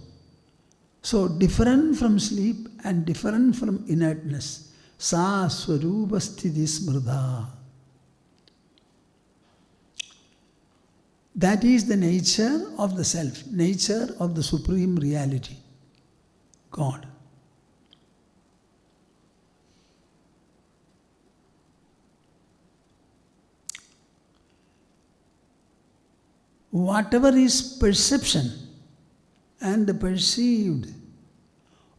So different from sleep and different from inertness. Sa swarupa sthiti smrudha. That is the nature of the self, nature of the supreme reality, God. Whatever is perception and the perceived,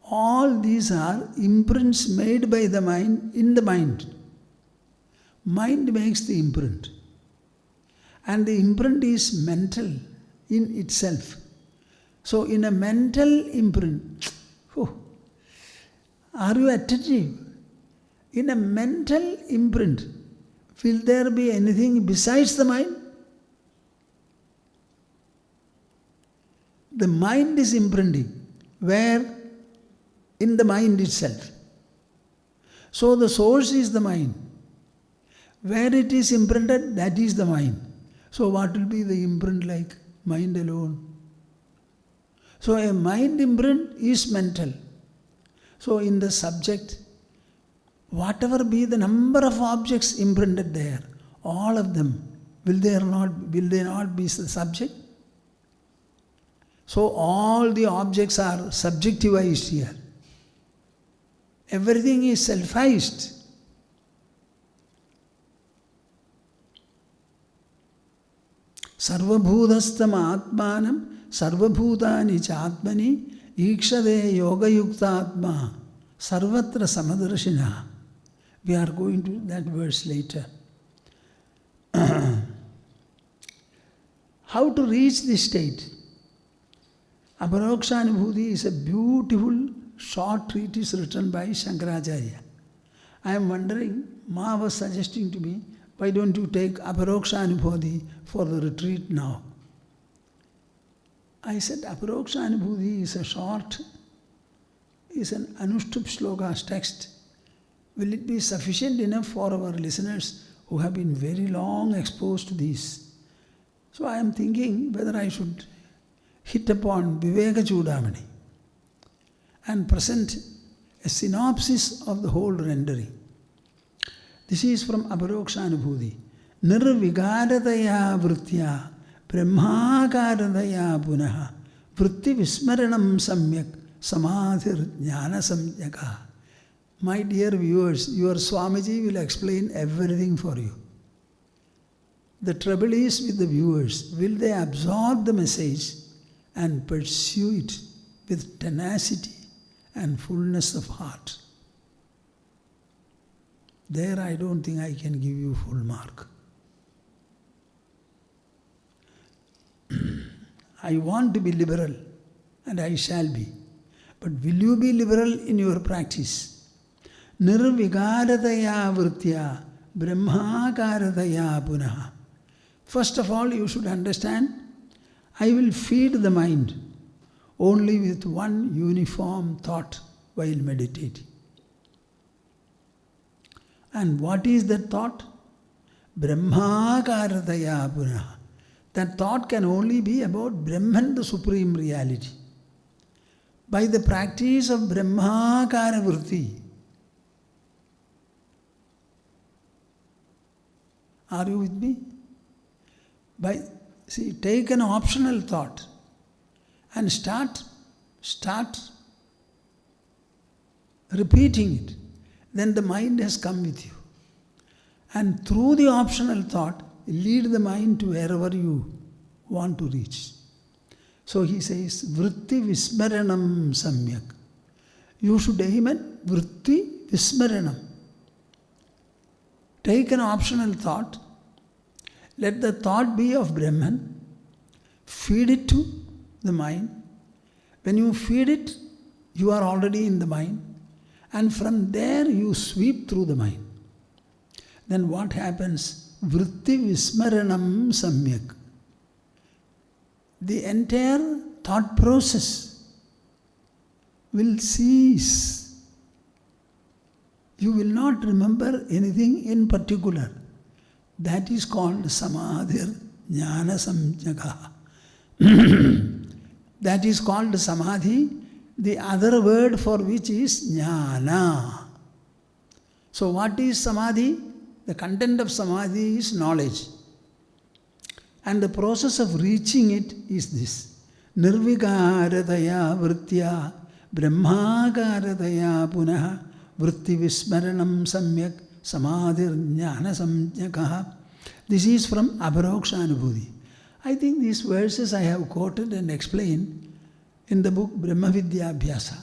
all these are imprints made by the mind in the mind. Mind makes the imprint. And the imprint is mental in itself. So in a mental imprint, are you attentive? In a mental imprint, will there be anything besides the mind? The mind is imprinting. Where? In the mind itself. So the source is the mind. Where it is imprinted, that is the mind. So what will be the imprint like? Mind alone. So a mind imprint is mental. So in the subject, whatever be the number of objects imprinted there, all of them, will they not be the subject? So all the objects are subjectivized here. Everything is selfized. Sarvabhudastam atmanam sarvabhutani chatmani ikshade yoga yukta atma sarvatra samadarshina. We are going to that verse later. How to reach this state? Aparokṣānubhūtiḥ is a beautiful short treatise written by Shankaracharya. I am wondering, Ma was suggesting to me, why don't you take Aparokṣānubhūtiḥ for the retreat now? I said, Aparokṣānubhūtiḥ is an Anushtup Shlokas text. Will it be sufficient enough for our listeners who have been very long exposed to this? So I am thinking whether I should hit upon Viveka Chudamani and present a synopsis of the whole rendering. This is from Aparokṣānubhūtiḥ. Nirvigarataya vrittya brahmakarataya punaha vritti vismaranam samyak samadhir jnana samyaka. My dear viewers, your Swamiji will explain everything for you. The trouble is with the viewers. Will they absorb the message and pursue it with tenacity and fullness of heart? There I don't think I can give you full mark. I want to be liberal, and I shall be. But will you be liberal in your practice? Nirvigarataya vrittya brahmakarataya punaha. First of all, you should understand, I will feed the mind only with one uniform thought while meditating. And what is that thought? Brahmakarataya punaha. That thought can only be about Brahman, the supreme reality. By the practice of Brahmakara vritti. Are you with me? Take an optional thought and start repeating it. Then the mind has come with you. And through the optional thought, lead the mind to wherever you want to reach. So he says, vritti vismaranam samyak. You should aim at vritti vismaranam. Take an optional thought. Let the thought be of Brahman. Feed it to the mind. When you feed it, you are already in the mind. And from there you sweep through the mind. Then what happens? Vritti vismaranam samyak. The entire thought process will cease. You will not remember anything in particular. That is called samadhir jnana samjaka. That is called samadhi. The other word for which is jnana. So what is samadhi? The content of samadhi is knowledge. And the process of reaching it is this. Nirvikaradaya vrittya brahmakaradaya punaha vritti vismaranam samyak samadhir jnana samjakaha. This is from Aparokṣānubhūtiḥ. I think these verses I have quoted and explained in the book Brahma Vidyabhyasa.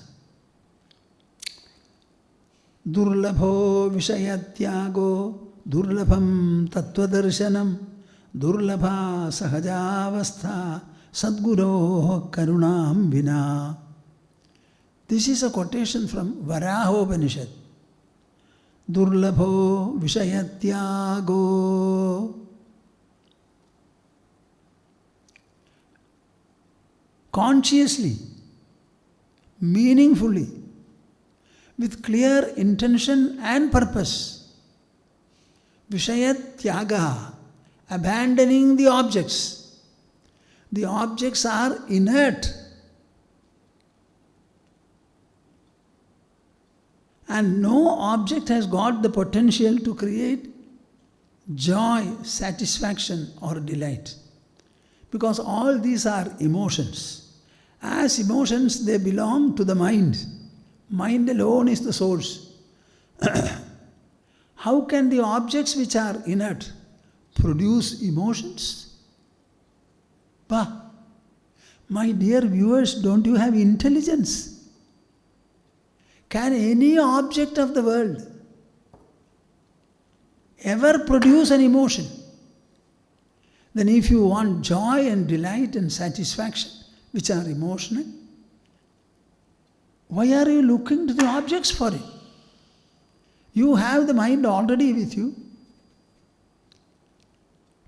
Durlabho vishayatyago durlabham tattvadarshanam durlabha sahajavastha sadguroh karunam vina. This is a quotation from Varāhopanishad. Durlabho vishayatyago. Consciously, meaningfully, with clear intention and purpose. Vishayat tyaga, abandoning the objects. The objects are inert. And no object has got the potential to create joy, satisfaction or delight. Because all these are emotions. As emotions, they belong to the mind. Mind alone is the source. How can the objects which are inert produce emotions? Bah! My dear viewers, don't you have intelligence? Can any object of the world ever produce an emotion? Then if you want joy and delight and satisfaction, which are emotional, why are you looking to the objects for it? You have the mind already with you.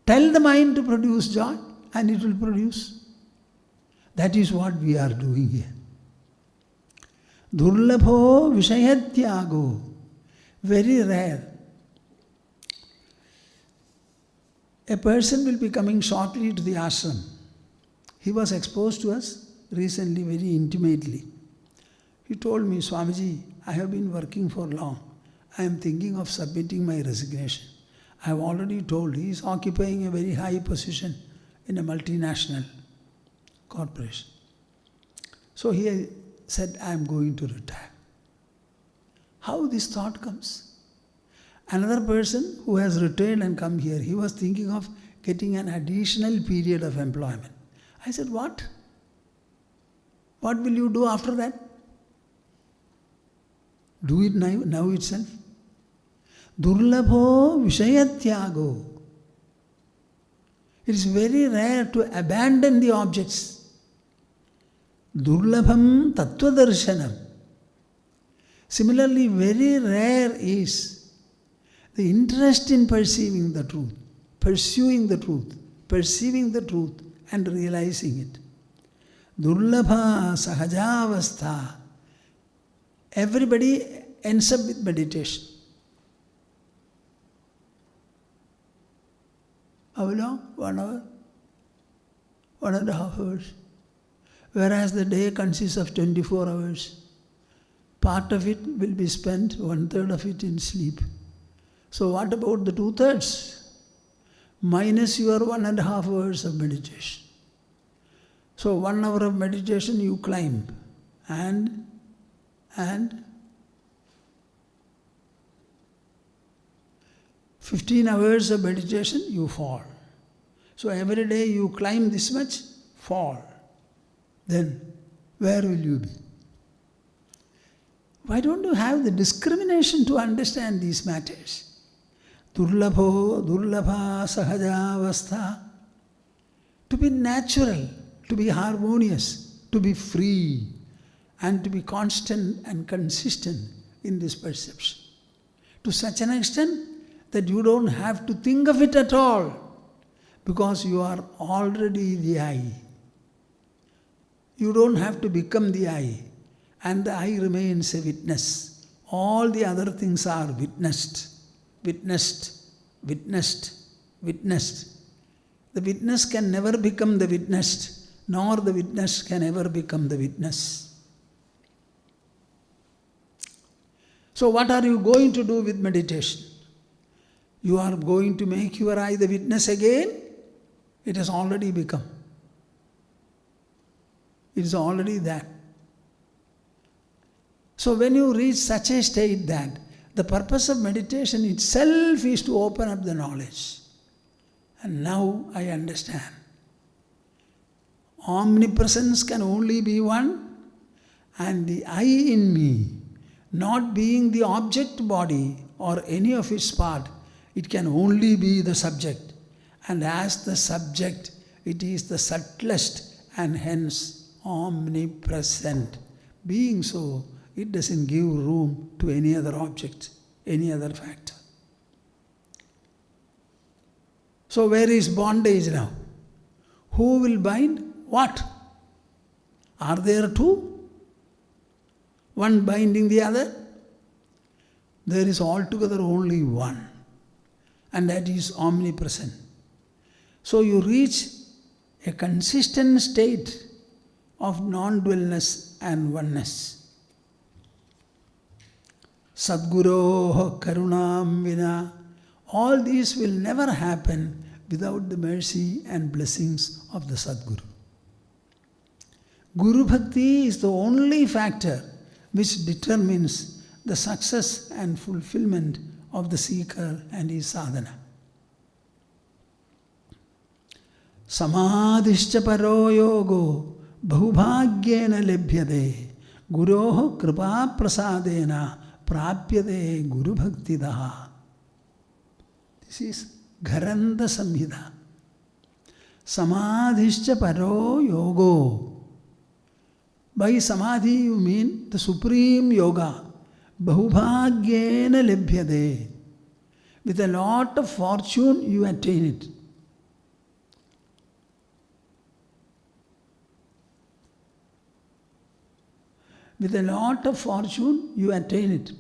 Tell the mind to produce joy and it will produce. That is what we are doing here. Durlabho vishayatyago. Very rare. A person will be coming shortly to the ashram. He was exposed to us recently very intimately. He told me, Swamiji, I have been working for long. I am thinking of submitting my resignation. I have already told he is occupying a very high position in a multinational corporation. So he said, I am going to retire. How this thought comes? Another person who has retired and come here, he was thinking of getting an additional period of employment. I said, what? What will you do after that? Do it now itself. Durlabho vishayatyago. It is very rare to abandon the objects. Durlabham tattvadarshanam. Similarly, very rare is the interest in perceiving the truth, pursuing the truth, perceiving the truth and realizing it. Durlabha sahajavastha. Everybody ends up with meditation. How long? 1 hour? 1.5 hours. Whereas the day consists of 24 hours. Part of it will be spent, 1/3 of it in sleep. So what about the 2/3? Minus your 1.5 hours of meditation. So 1 hour of meditation you climb and 15 hours of meditation you fall. So every day you climb this much, fall. Then where will you be? Why don't you have the discrimination to understand these matters? Durlabho, durlabha, sahajavastha. To be natural, to be harmonious, to be free, and to be constant and consistent in this perception. To such an extent that you don't have to think of it at all, because you are already the I. You don't have to become the I, and the I remains a witness. All the other things are witnessed, witnessed, witnessed, witnessed. The witness can never become the witnessed, nor the witness can ever become the witness. So what are you going to do with meditation? You are going to make your I the witness again? It has already become. It is already that. So when you reach such a state that the purpose of meditation itself is to open up the knowledge. And now I understand. Omnipresence can only be one, and the I in me, not being the object body or any of its part, it can only be the subject. And as the subject, it is the subtlest and hence omnipresent. Being so, it doesn't give room to any other object, any other factor. So where is bondage now? Who will bind what? Are there two? One binding the other? There is altogether only one, and that is omnipresent. So you reach a consistent state of non-dualness and oneness. Sadguroh karunam vina. All these will never happen without the mercy and blessings of the Sadguru. Guru Bhakti is the only factor which determines the success and fulfillment of the seeker and his sadhana. Samadhischa paro yogo bahubhagyena lebhyade guroh kripa prasadena prapyade guru bhaktidaha. This is Gharanda Samhita. Samadhischa paro yogo. By samadhi you mean the supreme yoga. Bahubhagyena lebhyade. With a lot of fortune you attain it. With a lot of fortune you attain it.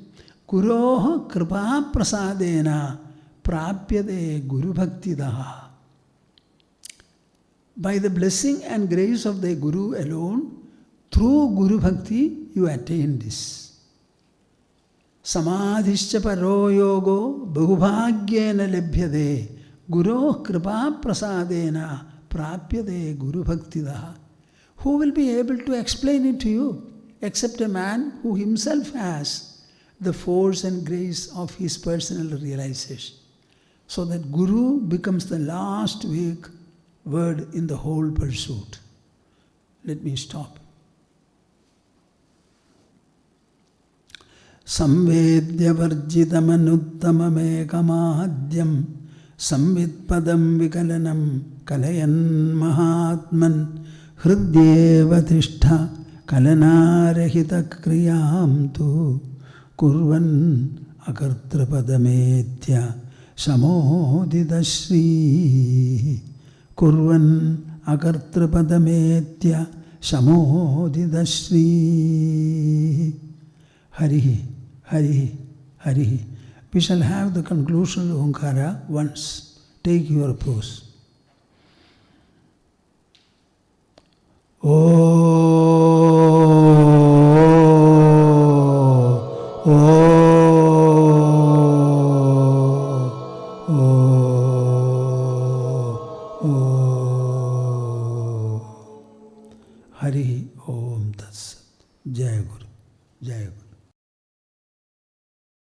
Guroh kripa prasadena prapyade guru bhaktidaha. By the blessing and grace of the Guru alone, through Guru Bhakti, you attain this. Samadhischa paro yogo bahubhagyena lebhyade guroh kripa prasadena prapyade guru bhaktidaha. Who will be able to explain it to you except a man who himself has the force and grace of his personal realization? So that Guru becomes the last weak word in the whole pursuit. Let me stop. Samvedya varjitamanottamamekamāhadyam samvidpadam vikalanam kalayan mahatman hridyeva tishtha kalanārahita kriyām tu kurvan akartrapadamedya samodidashri. Kurvan akartrapadamedya samodidashri. Harihi, Harihi, Harihi. We shall have the conclusion of Onkara once. Take your pose. Harihi Om Tat Sat. Jai Guru. Jai Guru.